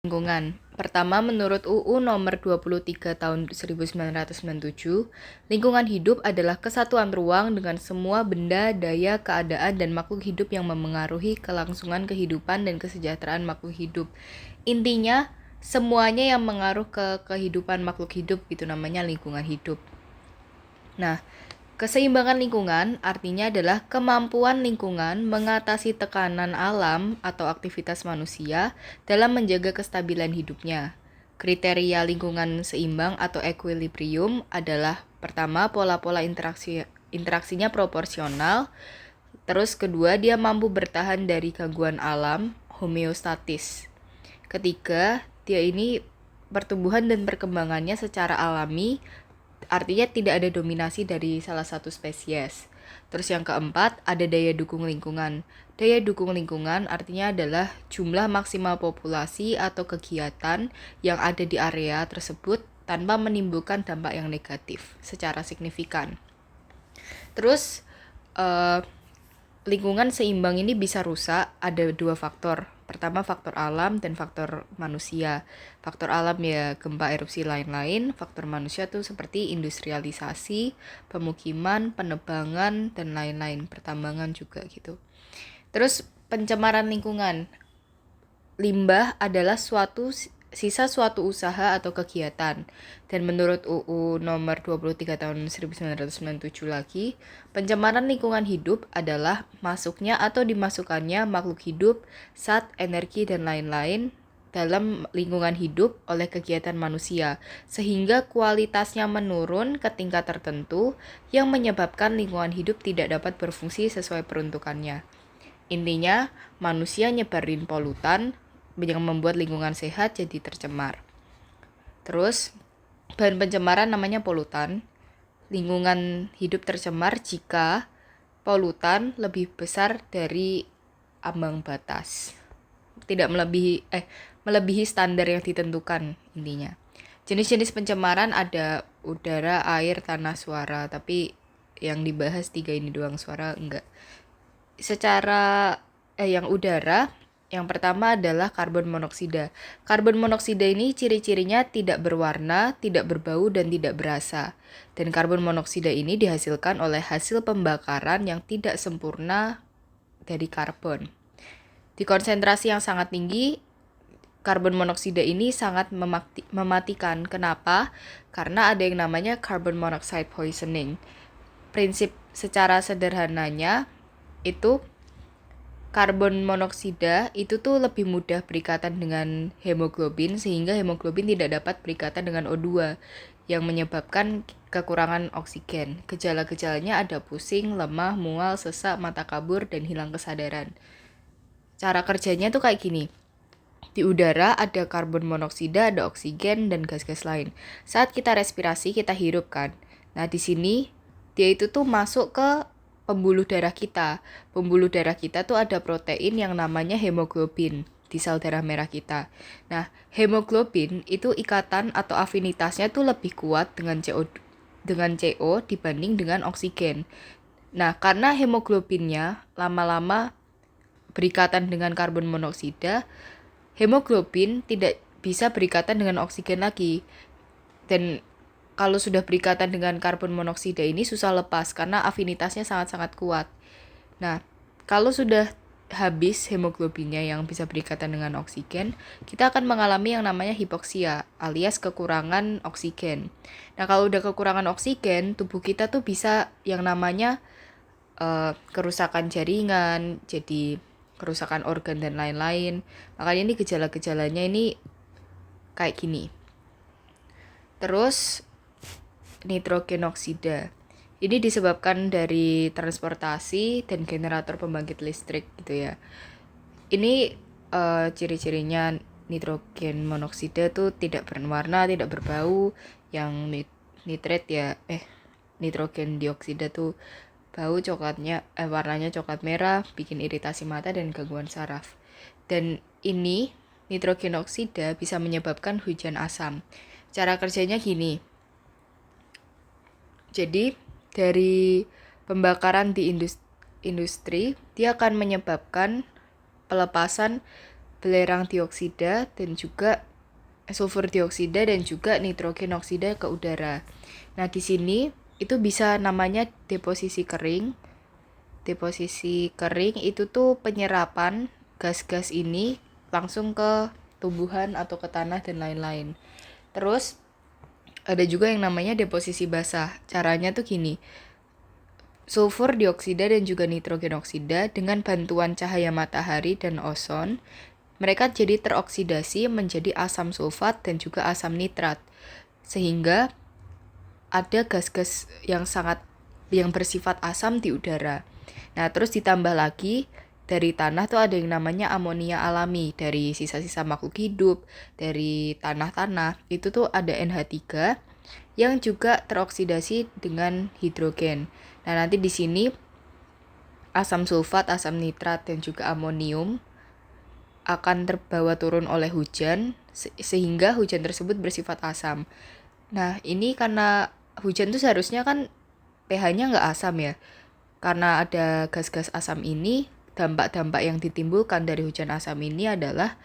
Lingkungan. Pertama, menurut UU nomor 23 tahun 1997, lingkungan hidup adalah kesatuan ruang dengan semua benda, daya, keadaan, dan makhluk hidup yang memengaruhi kelangsungan kehidupan dan kesejahteraan makhluk hidup. Intinya, semuanya yang mengaruh ke kehidupan makhluk hidup gitu namanya lingkungan hidup. Nah, keseimbangan lingkungan artinya adalah kemampuan lingkungan mengatasi tekanan alam atau aktivitas manusia dalam menjaga kestabilan hidupnya. Kriteria lingkungan seimbang atau equilibrium adalah pertama, pola-pola interaksinya proporsional. Terus kedua, dia mampu bertahan dari gangguan alam, homeostatis. Ketiga, dia ini pertumbuhan dan perkembangannya secara alami, artinya tidak ada dominasi dari salah satu spesies. Terus yang keempat, ada daya dukung lingkungan. Daya dukung lingkungan artinya adalah jumlah maksimal populasi atau kegiatan yang ada di area tersebut tanpa menimbulkan dampak yang negatif secara signifikan. Terus, lingkungan seimbang ini bisa rusak, ada dua faktor. Pertama, faktor alam dan faktor manusia. Faktor alam ya gempa, erupsi, lain-lain. Faktor manusia tuh seperti industrialisasi, pemukiman, penebangan, dan lain-lain. Pertambangan juga gitu. Terus pencemaran lingkungan. Limbah adalah sisa suatu usaha atau kegiatan. Dan menurut UU nomor 23 tahun 1997 lagi, pencemaran lingkungan hidup adalah masuknya atau dimasukkannya makhluk hidup, zat, energi, dan lain-lain dalam lingkungan hidup oleh kegiatan manusia, sehingga kualitasnya menurun ke tingkat tertentu yang menyebabkan lingkungan hidup tidak dapat berfungsi sesuai peruntukannya. Intinya, manusia nyebarin polutan yang membuat lingkungan sehat jadi tercemar. Terus, bahan pencemaran namanya polutan. Lingkungan hidup tercemar jika polutan lebih besar dari ambang batas. Tidak melebihi standar yang ditentukan intinya. Jenis-jenis pencemaran ada udara, air, tanah, suara, tapi yang dibahas 3 ini doang, suara enggak. Yang udara, yang pertama adalah karbon monoksida. Karbon monoksida ini ciri-cirinya tidak berwarna, tidak berbau, dan tidak berasa. Dan karbon monoksida ini dihasilkan oleh hasil pembakaran yang tidak sempurna dari karbon. Di konsentrasi yang sangat tinggi, karbon monoksida ini sangat mematikan. Kenapa? Karena ada yang namanya carbon monoxide poisoning. Prinsip secara sederhananya itu karbon monoksida itu tuh lebih mudah berikatan dengan hemoglobin sehingga hemoglobin tidak dapat berikatan dengan O2 yang menyebabkan kekurangan oksigen. Gejala-gejalanya ada pusing, lemah, mual, sesak, mata kabur, dan hilang kesadaran. Cara kerjanya tuh kayak gini. Di udara ada karbon monoksida, ada oksigen, dan gas-gas lain. Saat kita respirasi, kita hirup kan. Nah, di sini dia itu tuh masuk ke pembuluh darah kita. Pembuluh darah kita tuh ada protein yang namanya hemoglobin di sel darah merah kita. Nah, hemoglobin itu ikatan atau afinitasnya tuh lebih kuat dengan CO dibanding dengan oksigen. Nah, karena hemoglobinnya lama-lama berikatan dengan karbon monoksida, hemoglobin tidak bisa berikatan dengan oksigen lagi. Dan kalau sudah berikatan dengan karbon monoksida ini susah lepas karena afinitasnya sangat-sangat kuat. Nah, kalau sudah habis hemoglobinnya yang bisa berikatan dengan oksigen, kita akan mengalami yang namanya hipoksia alias kekurangan oksigen. Nah, kalau udah kekurangan oksigen, tubuh kita tuh bisa yang namanya kerusakan jaringan, jadi kerusakan organ dan lain-lain. Makanya ini gejala-gejalanya ini kayak gini. Terus nitrogen oksida. Ini disebabkan dari transportasi dan generator pembangkit listrik gitu ya. Ini ciri-cirinya nitrogen monoksida tuh tidak berwarna, tidak berbau. Yang nitrogen dioksida tuh bau coklatnya, warnanya coklat merah, bikin iritasi mata dan gangguan saraf. Dan ini nitrogen oksida bisa menyebabkan hujan asam. Cara kerjanya gini. Jadi dari pembakaran di industri, dia akan menyebabkan pelepasan belerang dioksida dan juga sulfur dioksida dan juga nitrogen oksida ke udara. Nah, di sini itu bisa namanya deposisi kering. Deposisi kering itu tuh penyerapan gas-gas ini langsung ke tumbuhan atau ke tanah dan lain-lain. Terus ada juga yang namanya deposisi basah. Caranya tuh gini. Sulfur dioksida dan juga nitrogen oksida dengan bantuan cahaya matahari dan ozon, mereka jadi teroksidasi menjadi asam sulfat dan juga asam nitrat. Sehingga ada gas-gas yang bersifat asam di udara. Nah, terus ditambah lagi dari tanah tuh ada yang namanya amonia alami dari sisa-sisa makhluk hidup, dari tanah-tanah. Itu tuh ada NH3 yang juga teroksidasi dengan hidrogen. Nah, nanti di sini asam sulfat, asam nitrat dan juga amonium akan terbawa turun oleh hujan sehingga hujan tersebut bersifat asam. Nah, ini karena hujan tuh seharusnya kan pH-nya nggak asam ya. Karena ada gas-gas asam ini, dampak-dampak yang ditimbulkan dari hujan asam ini adalah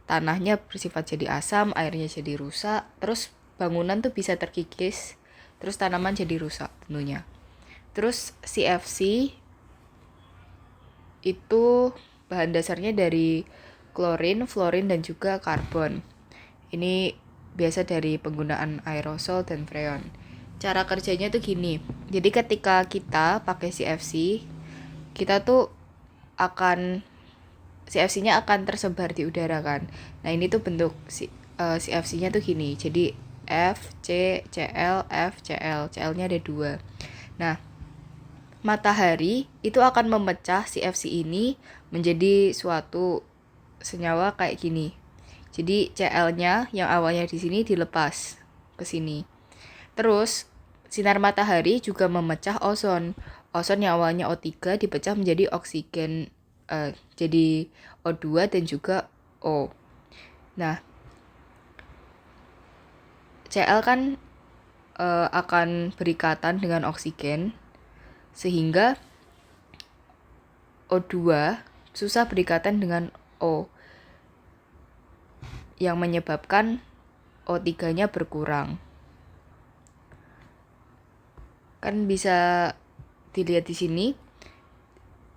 tanahnya bersifat jadi asam, airnya jadi rusak, terus bangunan tuh bisa terkikis, terus tanaman jadi rusak tentunya. Terus CFC itu bahan dasarnya dari klorin, fluorin, dan juga karbon. Ini biasa dari penggunaan aerosol dan freon. Cara kerjanya tuh gini. Jadi ketika kita pakai CFC, kita tuh akan CFC-nya akan tersebar di udara kan. Nah, ini tuh bentuk CFC-nya tuh gini. Jadi F, C, Cl, F, Cl. Cl-nya ada 2. Nah, matahari itu akan memecah CFC ini menjadi suatu senyawa kayak gini. Jadi Cl-nya yang awalnya di sini dilepas ke sini. Terus sinar matahari juga memecah ozon. Ozon yang awalnya O3 dipecah menjadi oksigen, jadi O2 dan juga O. Nah, Cl kan akan berikatan dengan oksigen sehingga O2 susah berikatan dengan O yang menyebabkan O3-nya berkurang. Kan bisa dilihat di sini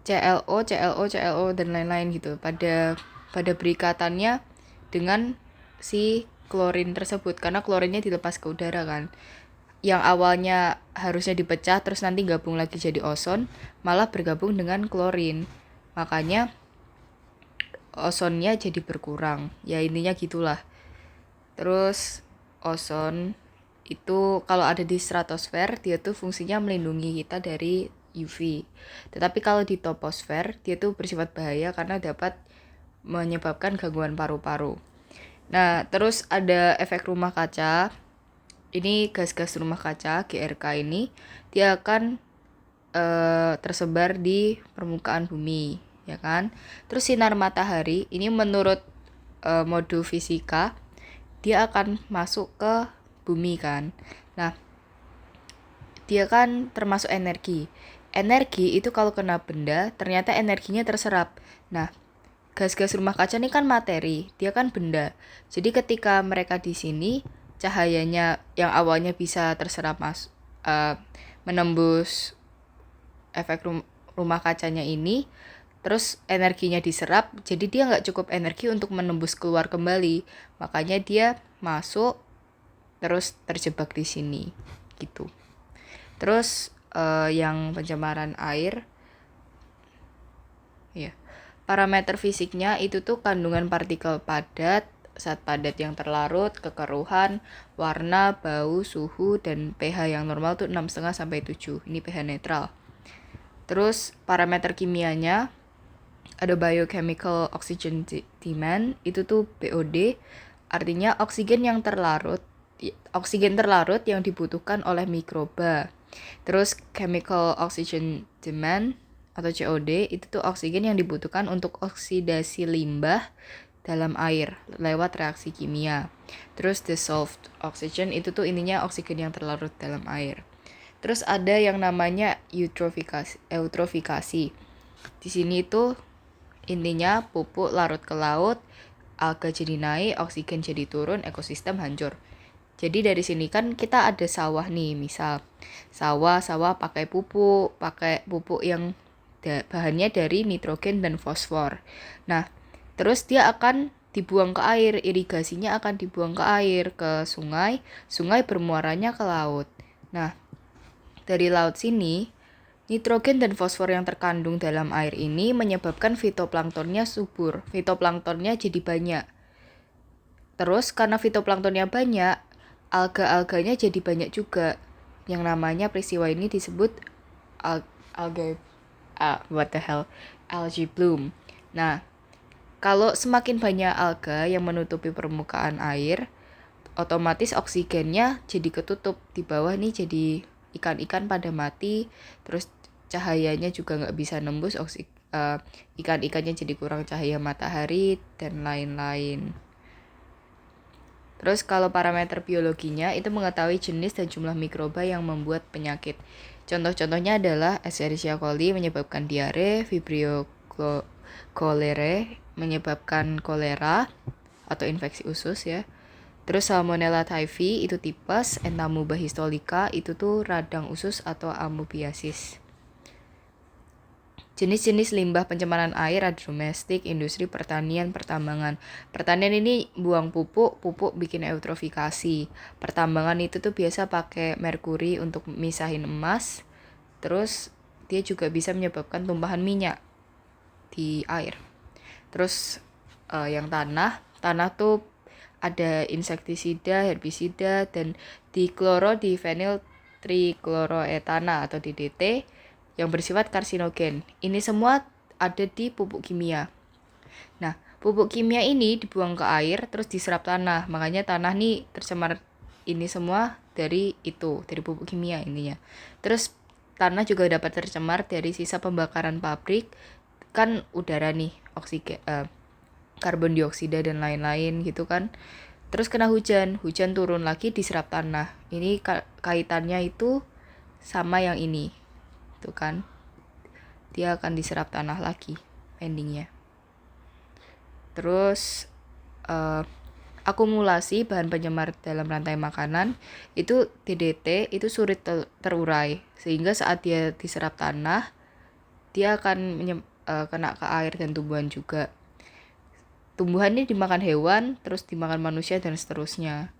ClO, ClO, ClO dan lain-lain gitu pada berikatannya dengan si klorin tersebut karena klorinnya dilepas ke udara kan. Yang awalnya harusnya dipecah terus nanti gabung lagi jadi ozon, malah bergabung dengan klorin. Makanya ozonnya jadi berkurang. Ya intinya gitulah. Terus ozon itu kalau ada di stratosfer dia tuh fungsinya melindungi kita dari UV. Tetapi kalau di troposfer dia tuh bersifat bahaya karena dapat menyebabkan gangguan paru-paru. Nah, terus ada efek rumah kaca. Ini gas-gas rumah kaca GRK ini dia akan tersebar di permukaan bumi, ya kan? Terus sinar matahari ini menurut modul fisika dia akan masuk ke bumi kan. Nah, dia kan termasuk energi. Energi itu kalau kena benda, ternyata energinya terserap. Nah, gas-gas rumah kaca ini kan materi, dia kan benda. Jadi ketika mereka di sini, cahayanya yang awalnya bisa terserap menembus efek rumah kacanya ini, terus energinya diserap, jadi dia nggak cukup energi untuk menembus keluar kembali. Makanya dia masuk terus terjebak di sini gitu. Terus yang pencemaran air ya. Parameter fisiknya itu tuh kandungan partikel padat, zat padat yang terlarut, kekeruhan, warna, bau, suhu dan pH yang normal tuh 6,5 sampai 7. Ini pH netral. Terus parameter kimianya ada biochemical oxygen demand, itu tuh BOD, artinya oksigen terlarut yang dibutuhkan oleh mikroba. Terus chemical oxygen demand atau COD itu tuh oksigen yang dibutuhkan untuk oksidasi limbah dalam air lewat reaksi kimia. Terus dissolved oxygen itu tuh intinya oksigen yang terlarut dalam air. Terus ada yang namanya eutrofikasi. Di sini itu intinya pupuk larut ke laut alga jadi naik, oksigen jadi turun, ekosistem hancur. Jadi dari sini kan kita ada sawah nih, misal sawah pakai pupuk yang bahannya dari nitrogen dan fosfor. Nah, terus dia akan dibuang ke air, irigasinya akan dibuang ke air, ke sungai, sungai bermuaranya ke laut. Nah, dari laut sini, nitrogen dan fosfor yang terkandung dalam air ini menyebabkan fitoplanktonnya subur, fitoplanktonnya jadi banyak. Terus karena fitoplanktonnya banyak, alga-alganya jadi banyak juga. Yang namanya peristiwa ini disebut algae bloom. Nah, kalau semakin banyak alga yang menutupi permukaan air, otomatis oksigennya jadi ketutup. Di bawah nih jadi ikan-ikan pada mati, terus cahayanya juga nggak bisa nembus, ikan-ikannya jadi kurang cahaya matahari, dan lain-lain. Terus kalau parameter biologinya itu mengetahui jenis dan jumlah mikroba yang membuat penyakit. Contoh-contohnya adalah Escherichia coli menyebabkan diare, Vibrio cholerae menyebabkan kolera atau infeksi usus ya. Terus Salmonella typhi itu tipes, Entamuba histolica itu tuh radang usus atau amoebiasis. Jenis-jenis limbah pencemaran air ada domestik, industri, pertanian, pertambangan. Pertanian ini buang pupuk bikin eutrofikasi. Pertambangan itu tuh biasa pakai merkuri untuk misahin emas. Terus dia juga bisa menyebabkan tumpahan minyak di air. Terus yang tanah tuh ada insektisida, herbisida, dan difenyl trichloroetana atau DDT yang bersifat karsinogen. Ini semua ada di pupuk kimia. Nah, pupuk kimia ini dibuang ke air terus diserap tanah. Makanya tanah nih tercemar ini semua dari pupuk kimia intinya. Terus tanah juga dapat tercemar dari sisa pembakaran pabrik. Kan udara nih, oksigen, karbon dioksida dan lain-lain gitu kan. Terus kena hujan turun lagi diserap tanah. Ini kaitannya itu sama yang ini. Tuh kan, dia akan diserap tanah lagi endingnya. Terus akumulasi bahan penyemar dalam rantai makanan itu DDT itu sulit terurai, sehingga saat dia diserap tanah dia akan kena ke air dan tumbuhan juga. Tumbuhan ini dimakan hewan, terus dimakan manusia dan seterusnya.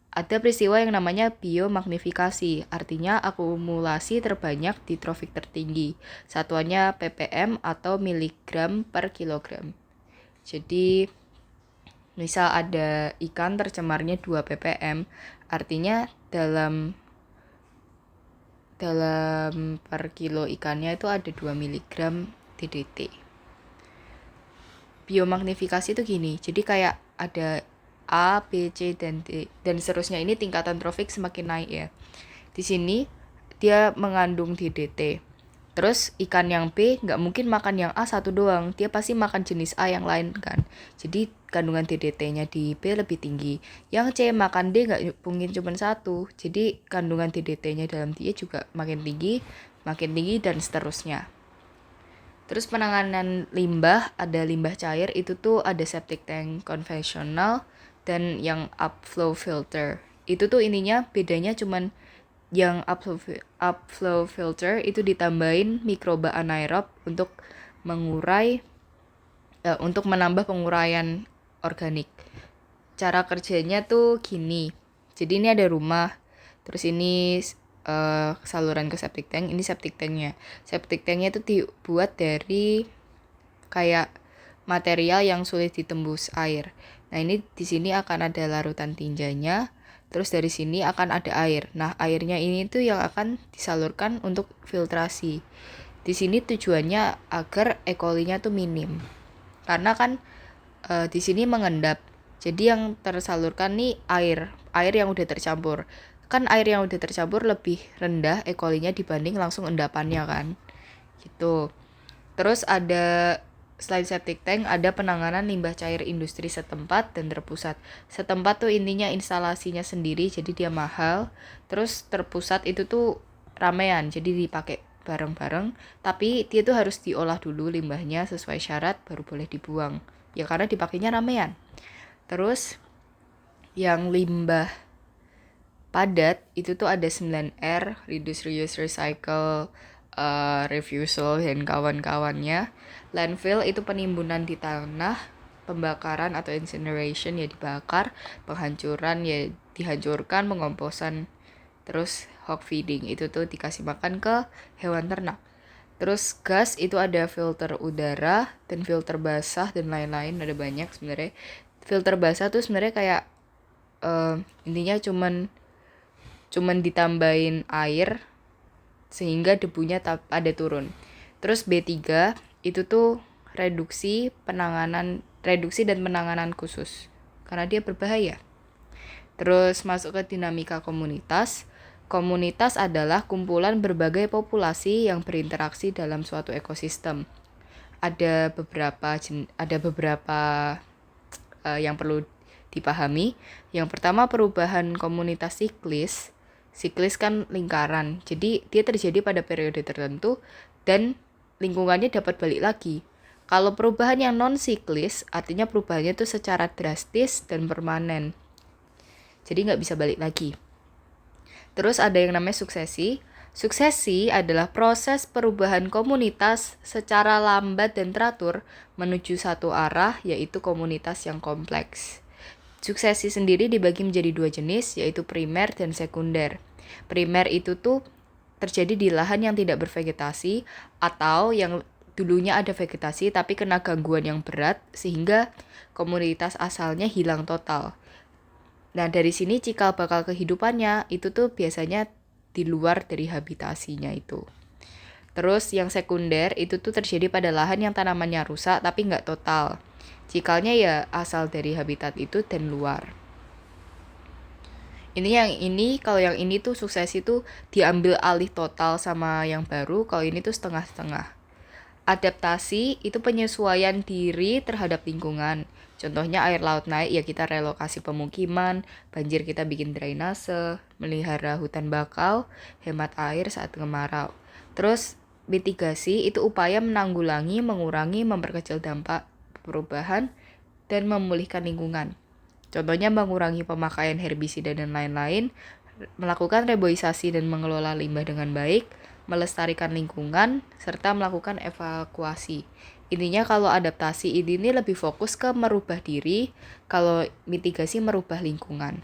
Ada peristiwa yang namanya biomagnifikasi, artinya akumulasi terbanyak di trofik tertinggi. Satuannya ppm atau miligram per kilogram. Jadi, misal ada ikan tercemarnya 2 ppm, artinya dalam per kilo ikannya itu ada 2 miligram DDT. Biomagnifikasi itu gini, jadi kayak ada A, B, C, dan D, dan seterusnya. Ini tingkatan trofik semakin naik ya. Di sini dia mengandung DDT. Terus ikan yang B nggak mungkin makan yang A satu doang, dia pasti makan jenis A yang lain kan. Jadi kandungan DDT-nya di B lebih tinggi. Yang C makan D nggak mungkin cuma satu, jadi kandungan DDT-nya dalam dia juga makin tinggi, dan seterusnya. Terus penanganan limbah, ada limbah cair, itu tuh ada septic tank konvensional dan yang upflow filter. Itu tuh intinya bedanya cuman yang upflow filter itu ditambahin mikroba anaerob untuk menambah penguraian organik. Cara kerjanya tuh gini. Jadi ini ada rumah, terus ini saluran ke septic tank. Ini septic tanknya. Septic tanknya itu dibuat dari kayak material yang sulit ditembus air. Nah, ini di sini akan ada larutan tinjanya. Terus dari sini akan ada air. Nah, airnya ini tuh yang akan disalurkan untuk filtrasi. Di sini tujuannya agar E. coli-nya tuh minim. Karena kan di sini mengendap. Jadi yang tersalurkan nih air yang udah tercampur. Kan air yang udah tercampur lebih rendah E. coli-nya dibanding langsung endapannya kan. Gitu. Terus ada selain septic tank, ada penanganan limbah cair industri setempat dan terpusat. Setempat tuh intinya instalasinya sendiri, jadi dia mahal. Terus terpusat itu tuh ramean, jadi dipakai bareng-bareng. Tapi dia tuh harus diolah dulu limbahnya sesuai syarat, baru boleh dibuang. Ya karena dipakainya ramean. Terus yang limbah padat itu tuh ada 9R, reduce, reuse, recycle, refusal, dan kawan-kawannya. Landfill itu penimbunan di tanah, pembakaran atau incineration ya dibakar, penghancuran ya dihancurkan, pengomposan. Terus hog feeding itu tuh dikasih makan ke hewan ternak. Terus gas itu ada filter udara dan filter basah dan lain-lain, ada banyak sebenarnya. Filter basah tuh sebenarnya kayak intinya cuman ditambahin air sehingga debunya ada turun. Terus B3 itu tuh reduksi dan penanganan khusus karena dia berbahaya. Terus masuk ke dinamika komunitas. Komunitas adalah kumpulan berbagai populasi yang berinteraksi dalam suatu ekosistem. Ada beberapa yang perlu dipahami. Yang pertama, perubahan komunitas siklis. Siklis kan lingkaran, jadi dia terjadi pada periode tertentu dan lingkungannya dapat balik lagi. Kalau perubahan yang non-siklis, artinya perubahannya itu secara drastis dan permanen, jadi nggak bisa balik lagi. Terus ada yang namanya suksesi. Suksesi adalah proses perubahan komunitas secara lambat dan teratur menuju satu arah, yaitu komunitas yang kompleks. Suksesi sendiri dibagi menjadi dua jenis, yaitu primer dan sekunder. Primer itu tuh terjadi di lahan yang tidak bervegetasi atau yang dulunya ada vegetasi tapi kena gangguan yang berat sehingga komunitas asalnya hilang total. Nah, dari sini cikal bakal kehidupannya itu tuh biasanya di luar dari habitasinya itu. Terus yang sekunder itu tuh terjadi pada lahan yang tanamannya rusak tapi nggak total. Cikalnya ya asal dari habitat itu dan luar. Kalau yang ini tuh suksesi tuh diambil alih total sama yang baru, kalau ini tuh setengah-setengah. Adaptasi itu penyesuaian diri terhadap lingkungan. Contohnya air laut naik ya kita relokasi pemukiman, banjir kita bikin drainase, melihara hutan bakau, hemat air saat kemarau. Terus mitigasi itu upaya menanggulangi, mengurangi, memperkecil dampak perubahan dan memulihkan lingkungan. Contohnya mengurangi pemakaian herbisida dan lain-lain, melakukan reboisasi dan mengelola limbah dengan baik, melestarikan lingkungan, serta melakukan evakuasi. Intinya kalau adaptasi ini lebih fokus ke merubah diri, kalau mitigasi merubah lingkungan.